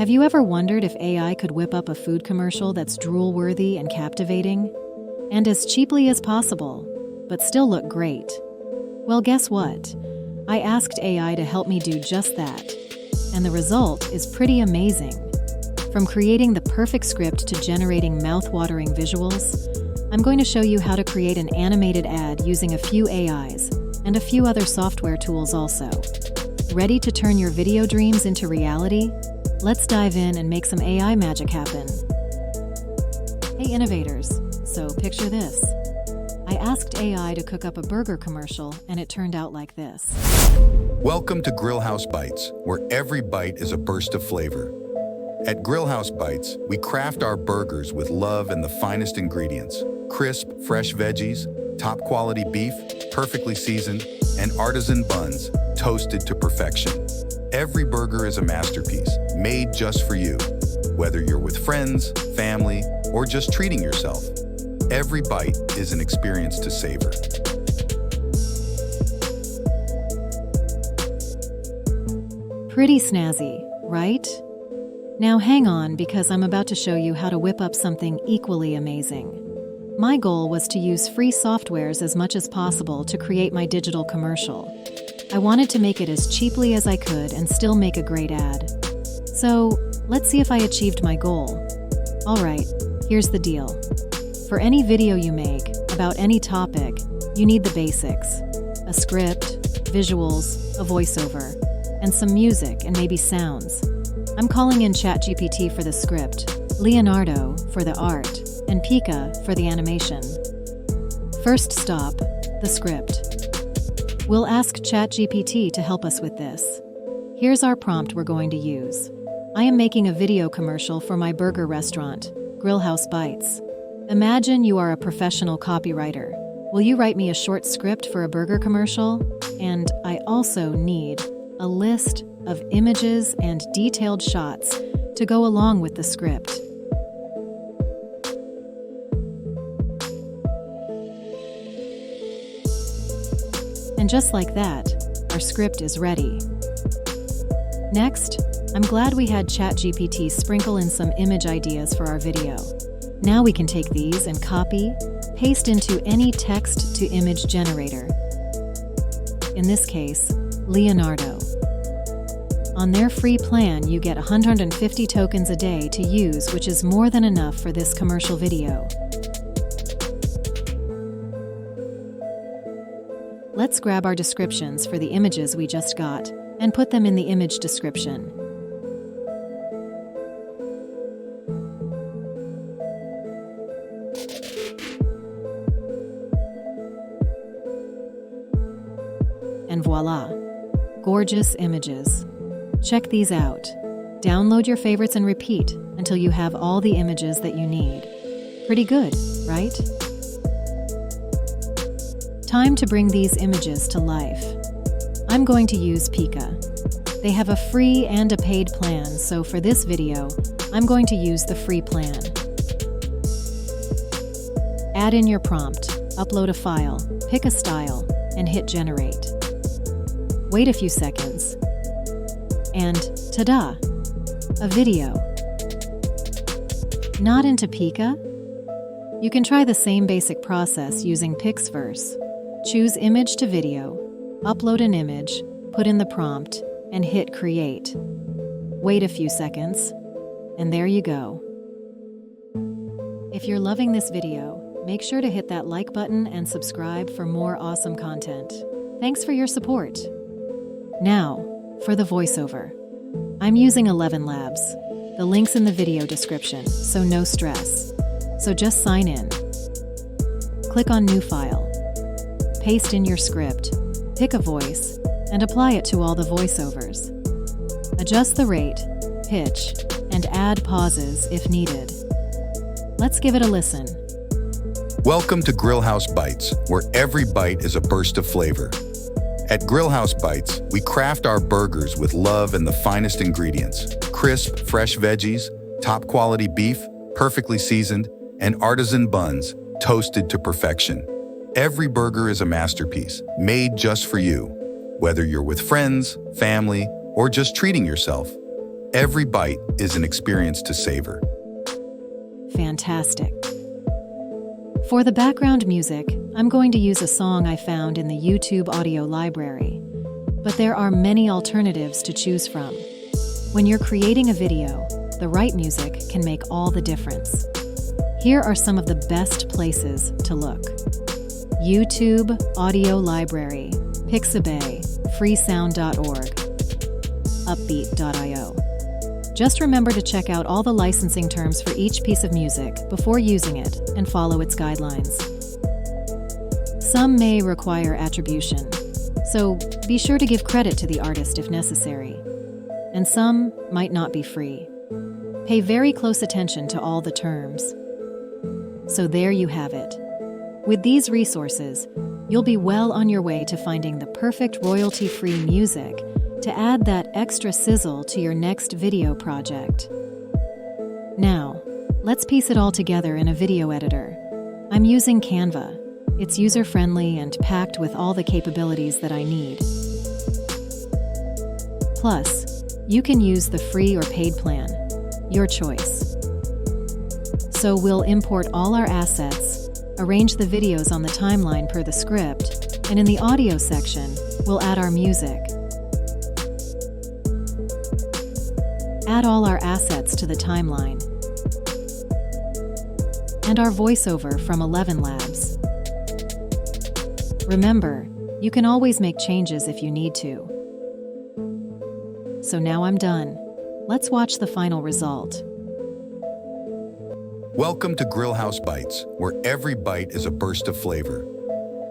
Have you ever wondered if AI could whip up a food commercial that's drool-worthy and captivating? And as cheaply as possible, but still look great? Well, guess what? I asked AI to help me do just that. And the result is pretty amazing. From creating the perfect script to generating mouth-watering visuals, I'm going to show you how to create an animated ad using a few AIs and a few other software tools also. Ready to turn your video dreams into reality? Let's dive in and make some AI magic happen. Hey innovators, so picture this. I asked AI to cook up a burger commercial and it turned out like this. Welcome to Grillhouse Bites, where every bite is a burst of flavor. At Grillhouse Bites, we craft our burgers with love and the finest ingredients. Crisp, fresh veggies, top-quality beef, perfectly seasoned, and artisan buns, toasted to perfection. Every burger is a masterpiece, made just for you. Whether you're with friends, family, or just treating yourself, every bite is an experience to savor. Pretty snazzy, right? Now hang on, because I'm about to show you how to whip up something equally amazing. My goal was to use free softwares as much as possible to create my digital commercial. I wanted to make it as cheaply as I could and still make a great ad. So, let's see if I achieved my goal. Alright, here's the deal. For any video you make, about any topic, you need the basics. A script, visuals, a voiceover, and some music and maybe sounds. I'm calling in ChatGPT for the script, Leonardo for the art, and Pika for the animation. First stop, the script. We'll ask ChatGPT to help us with this. Here's our prompt we're going to use. I am making a video commercial for my burger restaurant, Grillhouse Bites. Imagine you are a professional copywriter. Will you write me a short script for a burger commercial? And I also need a list of images and detailed shots to go along with the script. And just like that, our script is ready. Next, I'm glad we had ChatGPT sprinkle in some image ideas for our video. Now we can take these and copy, paste into any text-to-image generator. In this case, Leonardo. On their free plan, you get 150 tokens a day to use, which is more than enough for this commercial video. Let's grab our descriptions for the images we just got and put them in the image description. And voila, gorgeous images. Check these out. Download your favorites and repeat until you have all the images that you need. Pretty good, right? Time to bring these images to life. I'm going to use Pika. They have a free and a paid plan, so for this video, I'm going to use the free plan. Add in your prompt, upload a file, pick a style, and hit generate. Wait a few seconds. And ta-da! A video. Not into Pika? You can try the same basic process using Pixverse. Choose image to video, upload an image, put in the prompt, and hit create. Wait a few seconds, and there you go. If you're loving this video, make sure to hit that like button and subscribe for more awesome content. Thanks for your support. Now, for the voiceover. I'm using ElevenLabs. The link's in the video description, so no stress. So just sign in. Click on New File. Paste in your script, pick a voice, and apply it to all the voiceovers. Adjust the rate, pitch, and add pauses if needed. Let's give it a listen. Welcome to Grillhouse Bites, where every bite is a burst of flavor. At Grillhouse Bites, we craft our burgers with love and the finest ingredients. Crisp, fresh veggies, top-quality beef, perfectly seasoned, and artisan buns, toasted to perfection. Every burger is a masterpiece, made just for you. Whether you're with friends, family, or just treating yourself, Every bite is an experience to savor. Fantastic. For the background music, I'm going to use a song I found in the YouTube audio library. But there are many alternatives to choose from. When you're creating a video, the right music can make all the difference. Here are some of the best places to look. YouTube Audio Library, Pixabay, freesound.org, upbeat.io. Just remember to check out all the licensing terms for each piece of music before using it and follow its guidelines. Some may require attribution, so be sure to give credit to the artist if necessary. And some might not be free. Pay very close attention to all the terms. So there you have it. With these resources, you'll be well on your way to finding the perfect royalty-free music to add that extra sizzle to your next video project. Now, let's piece it all together in a video editor. I'm using Canva. It's user-friendly and packed with all the capabilities that I need. Plus, you can use the free or paid plan, your choice. So we'll import all our assets, arrange the videos on the timeline per the script, and in the audio section, we'll add our music. Add all our assets to the timeline. And our voiceover from ElevenLabs. Remember, you can always make changes if you need to. So now I'm done. Let's watch the final result. Welcome to Grillhouse Bites, where every bite is a burst of flavor.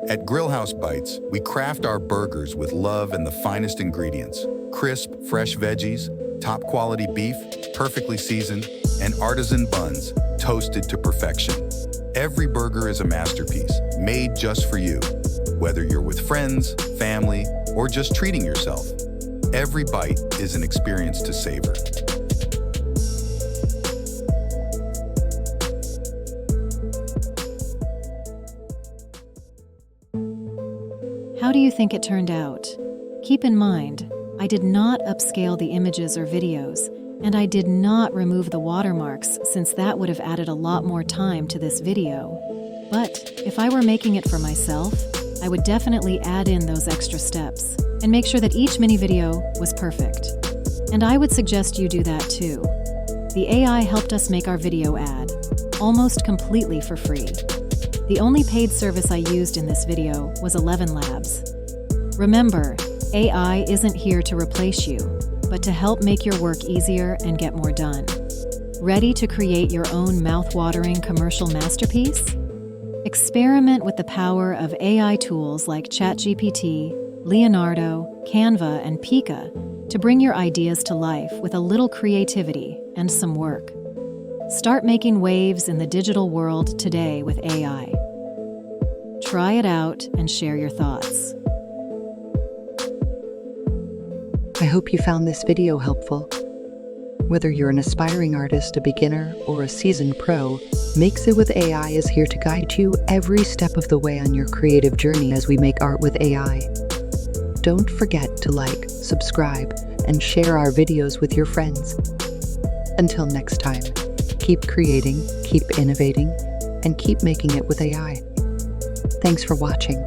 At Grillhouse Bites, we craft our burgers with love and the finest ingredients. Crisp, fresh veggies, top-quality beef, perfectly seasoned, and artisan buns, toasted to perfection. Every burger is a masterpiece, made just for you. Whether you're with friends, family, or just treating yourself, every bite is an experience to savor. How do you think it turned out? Keep in mind, I did not upscale the images or videos, and I did not remove the watermarks since that would have added a lot more time to this video. But if I were making it for myself, I would definitely add in those extra steps and make sure that each mini video was perfect. And I would suggest you do that too. The AI helped us make our video ad, almost completely for free. The only paid service I used in this video was ElevenLabs. Remember, AI isn't here to replace you, but to help make your work easier and get more done. Ready to create your own mouth-watering commercial masterpiece? Experiment with the power of AI tools like ChatGPT, Leonardo, Canva, and Pika to bring your ideas to life with a little creativity and some work. Start making waves in the digital world today with AI. Try it out and share your thoughts. I hope you found this video helpful. Whether you're an aspiring artist, a beginner, or a seasoned pro, Mix It with AI is here to guide you every step of the way on your creative journey as we make art with AI. Don't forget to like, subscribe, and share our videos with your friends. Until next time, keep creating, keep innovating, and keep making it with AI. Thanks for watching.